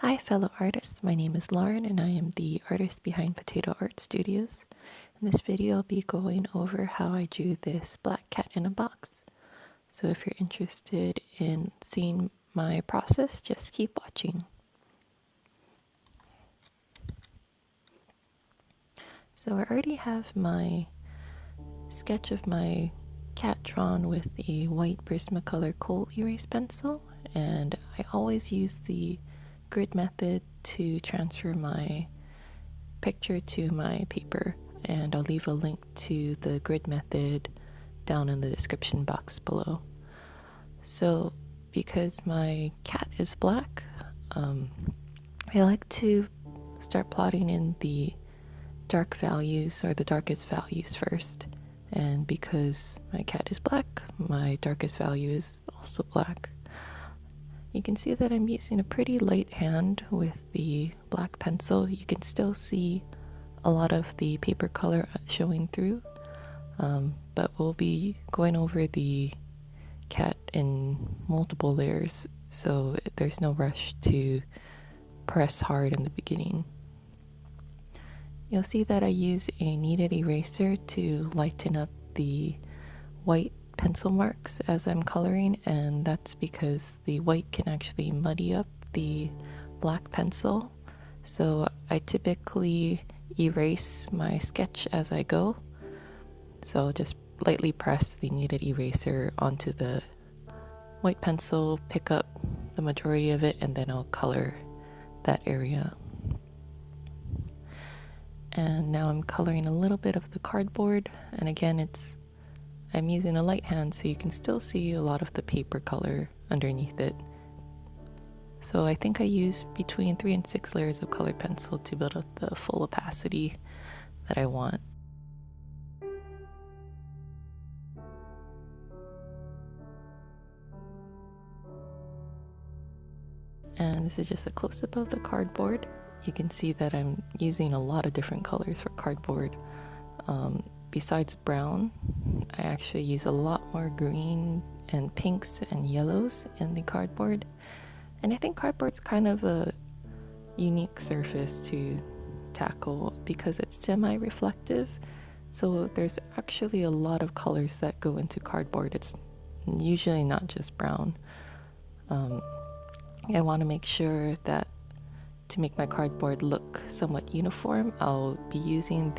Hi fellow artists, my name is Lauren and I am the artist behind Potato Art Studios. In this video I'll be going over how I drew this black cat in a box. So if you're interested in seeing my process, just keep watching. So I already have my sketch of my cat drawn with a white prismacolor coal erase pencil, and I always use the grid method to transfer my picture to my paper, and I'll leave a link to the grid method down in the description box below. So because my cat is black, I like to start plotting in the dark values or the darkest values first, and because my cat is black, my darkest value is also black. You can see that I'm using a pretty light hand with the black pencil. You can still see a lot of the paper color showing through, but we'll be going over the cat in multiple layers, so there's no rush to press hard in the beginning. You'll see that I use a kneaded eraser to lighten up the white pencil marks as I'm coloring, and that's because the white can actually muddy up the black pencil. So I typically erase my sketch as I go. So I'll just lightly press the kneaded eraser onto the white pencil, pick up the majority of it, and then I'll color that area. And now I'm coloring a little bit of the cardboard, and again I'm using a light hand so you can still see a lot of the paper color underneath it. So I think I used between 3 and 6 layers of colored pencil to build up the full opacity that I want. And this is just a close-up of the cardboard. You can see that I'm using a lot of different colors for cardboard. Besides brown, I actually use a lot more green and pinks and yellows in the cardboard. And I think cardboard's kind of a unique surface to tackle because it's semi-reflective. So there's actually a lot of colors that go into cardboard. It's usually not just brown. I want to make sure that to make my cardboard look somewhat uniform, I'll be using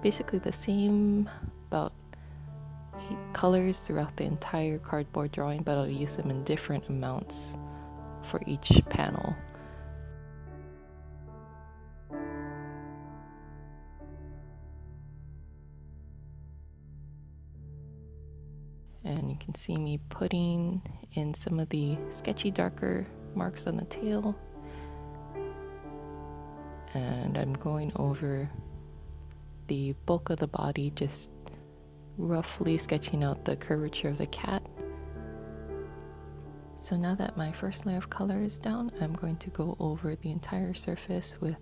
basically the same about 8 colors throughout the entire cardboard drawing, but I'll use them in different amounts for each panel. And you can see me putting in some of the sketchy darker marks on the tail, and I'm going over the bulk of the body, just roughly sketching out the curvature of the cat. So now that my first layer of color is down, I'm going to go over the entire surface with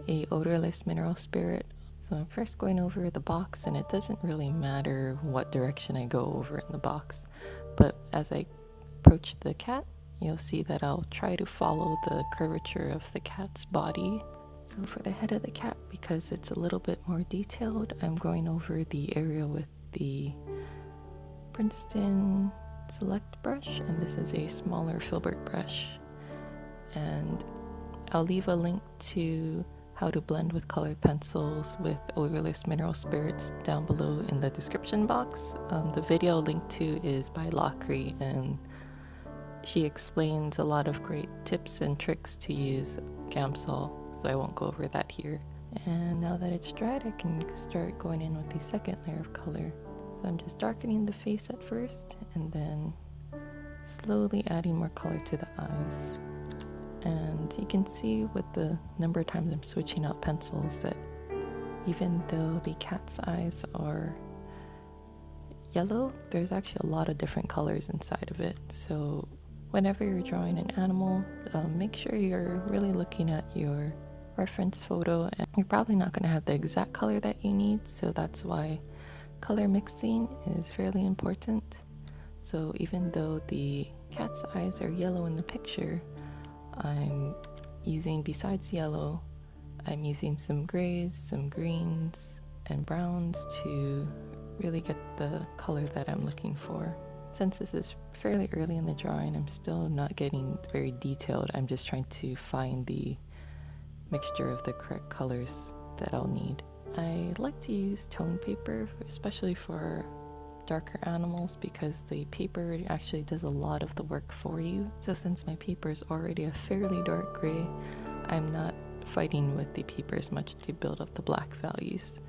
a odorless mineral spirit. So I'm first going over the box, and it doesn't really matter what direction I go over in the box, but as I approach the cat, you'll see that I'll try to follow the curvature of the cat's body. So for the head of the cat, because it's a little bit more detailed, I'm going over the area with the Princeton Select brush, and this is a smaller filbert brush. And I'll leave a link to how to blend with colored pencils with odorless mineral spirits down below in the description box. The video I'll link to is by Lockery, and she explains a lot of great tips and tricks to use Gamsol, so I won't go over that here. And now that it's dried, I can start going in with the second layer of color. So I'm just darkening the face at first, and then slowly adding more color to the eyes. And you can see with the number of times I'm switching out pencils that even though the cat's eyes are yellow, there's actually a lot of different colors inside of it. So whenever you're drawing an animal, make sure you're really looking at your reference photo, and you're probably not going to have the exact color that you need, so that's why color mixing is fairly important. So even though the cat's eyes are yellow in the picture, I'm using, besides yellow, I'm using some grays, some greens, and browns to really get the color that I'm looking for. Since this is fairly early in the drawing, I'm still not getting very detailed. I'm just trying to find the mixture of the correct colors that I'll need. I like to use tone paper, especially for darker animals, because the paper actually does a lot of the work for you. So since my paper is already a fairly dark gray, I'm not fighting with the paper as much to build up the black values.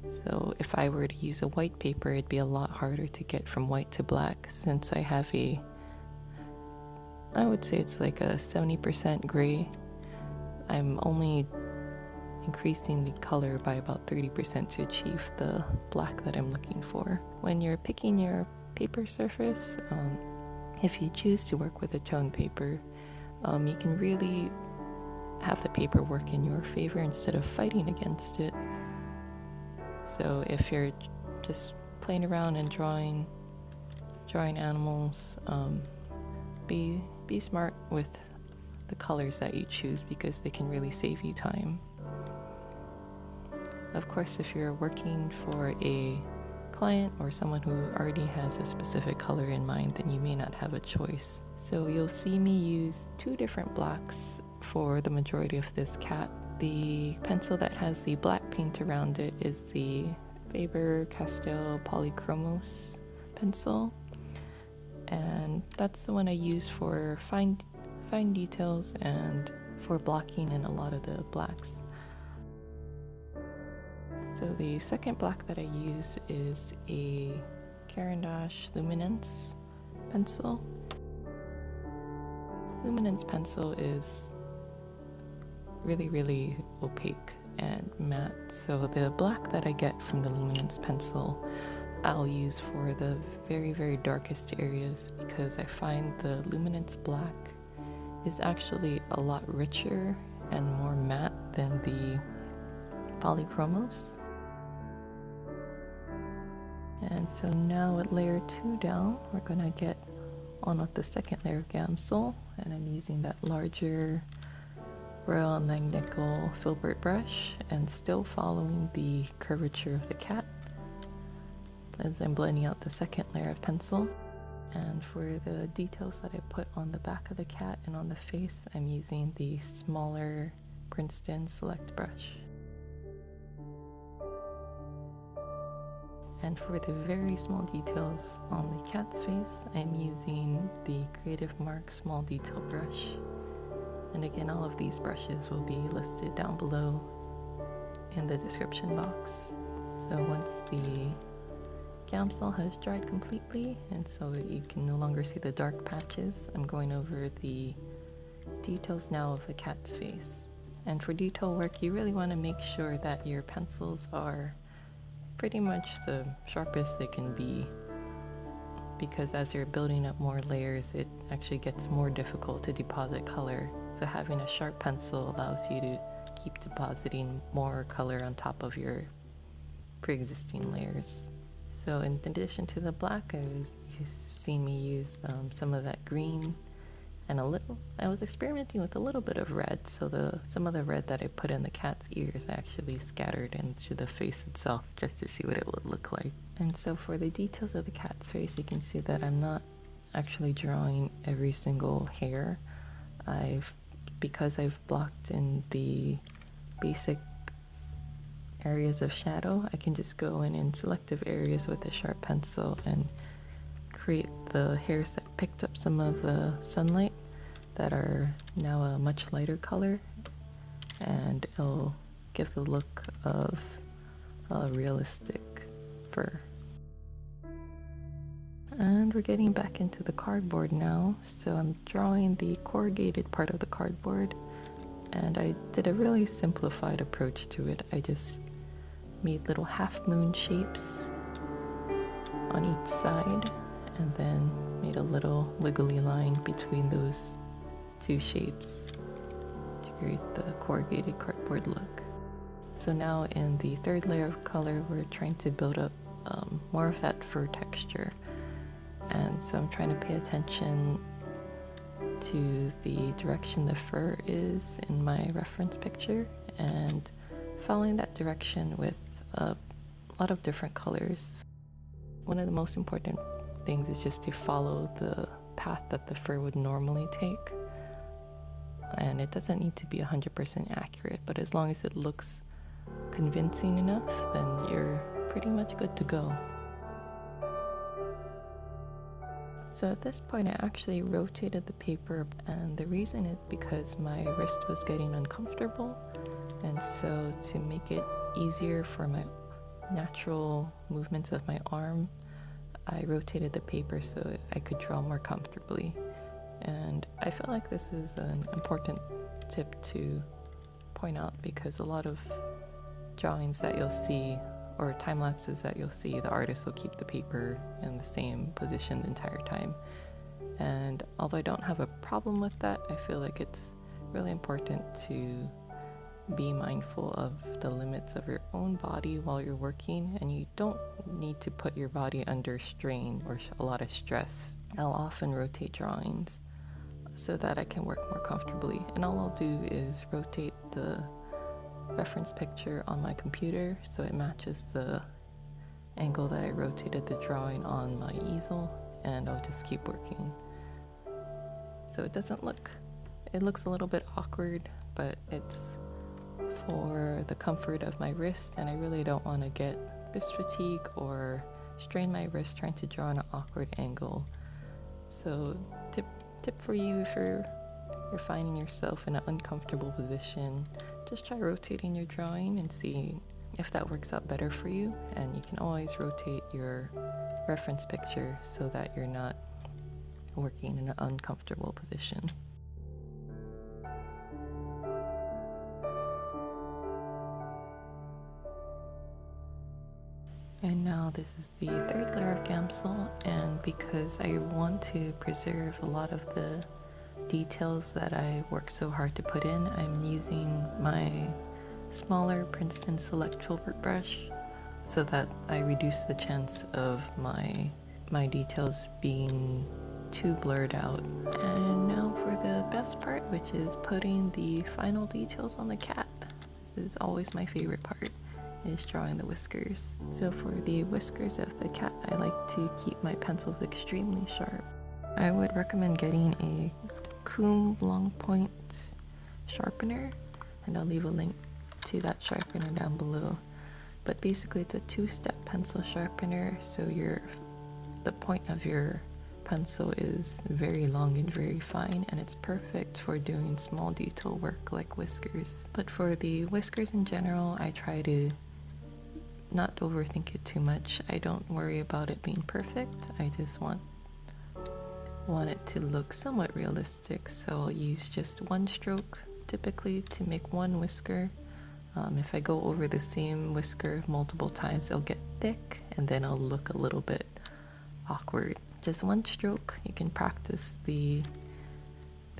So if I were to use a white paper, it'd be a lot harder to get from white to black, since I have I would say it's like a 70% gray. I'm only increasing the color by about 30% to achieve the black that I'm looking for. When you're picking your paper surface, if you choose to work with a tone paper, you can really have the paper work in your favor instead of fighting against it. So if you're just playing around and drawing animals, be smart with the colors that you choose, because they can really save you time. Of course, if you're working for a client or someone who already has a specific color in mind, then you may not have a choice. So you'll see me use two different blacks for the majority of this cat. The pencil that has the black paint around it is the Faber-Castell Polychromos pencil, and that's the one I use for fine details and for blocking in a lot of the blacks. So the second black that I use is a Caran d'Ache Luminance pencil. Luminance pencil is really opaque and matte, so the black that I get from the Luminance pencil I'll use for the very darkest areas, because I find the Luminance black is actually a lot richer and more matte than the Polychromos. And so now at layer 2 down, we're gonna get on with the second layer of Gamsol, and I'm using that larger Royal Langnickel filbert brush and still following the curvature of the cat as I'm blending out the second layer of pencil. And for the details that I put on the back of the cat and on the face, I'm using the smaller Princeton Select brush. And for the very small details on the cat's face, I'm using the Creative Mark Small Detail brush. And again, all of these brushes will be listed down below in the description box. So once the Gamsol has dried completely, and so you can no longer see the dark patches, I'm going over the details now of the cat's face. And for detail work, you really want to make sure that your pencils are pretty much the sharpest they can be, because as you're building up more layers, it actually gets more difficult to deposit color. So having a sharp pencil allows you to keep depositing more color on top of your pre-existing layers. So in addition to the black, you've seen me use some of that green and I was experimenting with a little bit of red, so some of the red that I put in the cat's ears I actually scattered into the face itself just to see what it would look like. And so for the details of the cat's face, you can see that I'm not actually drawing every single hair. Because I've blocked in the basic areas of shadow, I can just go in selective areas with a sharp pencil and create the hairs that picked up some of the sunlight that are now a much lighter color, and it'll give the look of a realistic fur. And we're getting back into the cardboard now, so I'm drawing the corrugated part of the cardboard, and I did a really simplified approach to it. I just made little half moon shapes on each side, and then made a little wiggly line between those two shapes to create the corrugated cardboard look. So now in the third layer of color, we're trying to build up more of that fur texture. And so I'm trying to pay attention to the direction the fur is in my reference picture and following that direction with a lot of different colors. One of the most important things is just to follow the path that the fur would normally take. And it doesn't need to be 100% accurate, but as long as it looks convincing enough, then you're pretty much good to go. So at this point I actually rotated the paper, and the reason is because my wrist was getting uncomfortable, and so to make it easier for my natural movements of my arm, I rotated the paper so I could draw more comfortably. And I feel like this is an important tip to point out, because a lot of drawings that you'll see or time lapses that you'll see, the artist will keep the paper in the same position the entire time. And although I don't have a problem with that, I feel like it's really important to be mindful of the limits of your own body while you're working, and you don't need to put your body under strain or a lot of stress. I'll often rotate drawings so that I can work more comfortably, and all I'll do is rotate the reference picture on my computer so it matches the angle that I rotated the drawing on my easel, and I'll just keep working. So it looks a little bit awkward, but it's for the comfort of my wrist, and I really don't want to get wrist fatigue or strain my wrist trying to draw an awkward angle. So tip for you, if you're finding yourself in an uncomfortable position, just try rotating your drawing and see if that works out better for you. And you can always rotate your reference picture so that you're not working in an uncomfortable position. And now this is the third layer of Gamsol, and because I want to preserve a lot of the details that I worked so hard to put in, I'm using my smaller Princeton Select Filbert brush so that I reduce the chance of my details being too blurred out. And now for the best part, which is putting the final details on the cat. This is always my favorite part, is drawing the whiskers. So for the whiskers of the cat, I like to keep my pencils extremely sharp. I would recommend getting a Coombe long point sharpener, and I'll leave a link to that sharpener down below. But basically it's a two-step pencil sharpener, so the point of your pencil is very long and very fine, and it's perfect for doing small detail work like whiskers. But for the whiskers in general, I try to not overthink it too much. I don't worry about it being perfect. I just want it to look somewhat realistic, so I'll use just one stroke typically to make one whisker. If I go over the same whisker multiple times, it'll get thick and then it'll look a little bit awkward. Just one stroke. You can practice the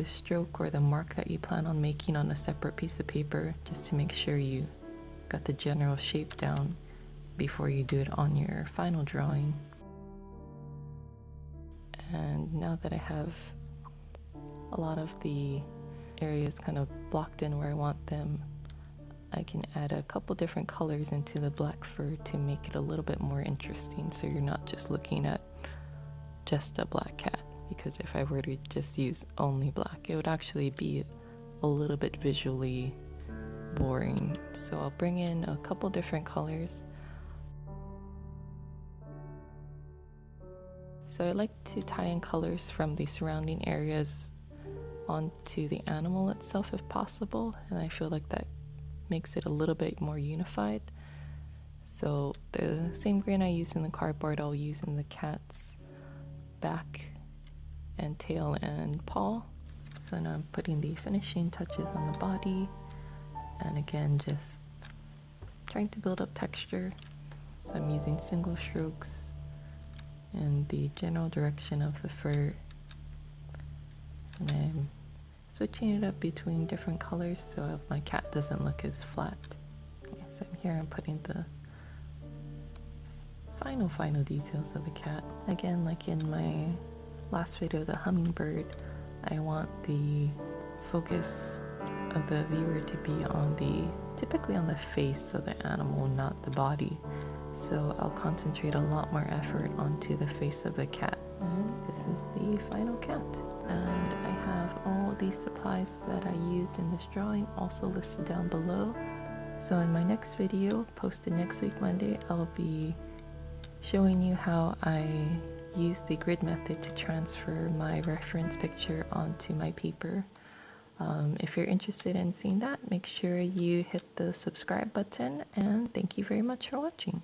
stroke or the mark that you plan on making on a separate piece of paper, just to make sure you got the general shape down before you do it on your final drawing. And now that I have a lot of the areas kind of blocked in where I want them, I can add a couple different colors into the black fur to make it a little bit more interesting, so you're not just looking at just a black cat. Because if I were to just use only black, it would actually be a little bit visually boring. So I'll bring in a couple different colors. So I like to tie in colors from the surrounding areas onto the animal itself if possible, and I feel like that makes it a little bit more unified. So the same grain I used in the cardboard, I'll use in the cat's back and tail and paw. So now I'm putting the finishing touches on the body, and again just trying to build up texture. So I'm using single strokes in the general direction of the fur, and I'm switching it up between different colors so my cat doesn't look as flat. Okay, so here I'm putting the final details of the cat. Again, like in my last video, the hummingbird, I want the focus of the viewer to be on typically on the face of the animal, not the body. So I'll concentrate a lot more effort onto the face of the cat. And this is the final cat. And I have all these supplies that I used in this drawing also listed down below. So in my next video, posted next week Monday, I'll be showing you how I use the grid method to transfer my reference picture onto my paper. If you're interested in seeing that, make sure you hit the subscribe button, and thank you very much for watching.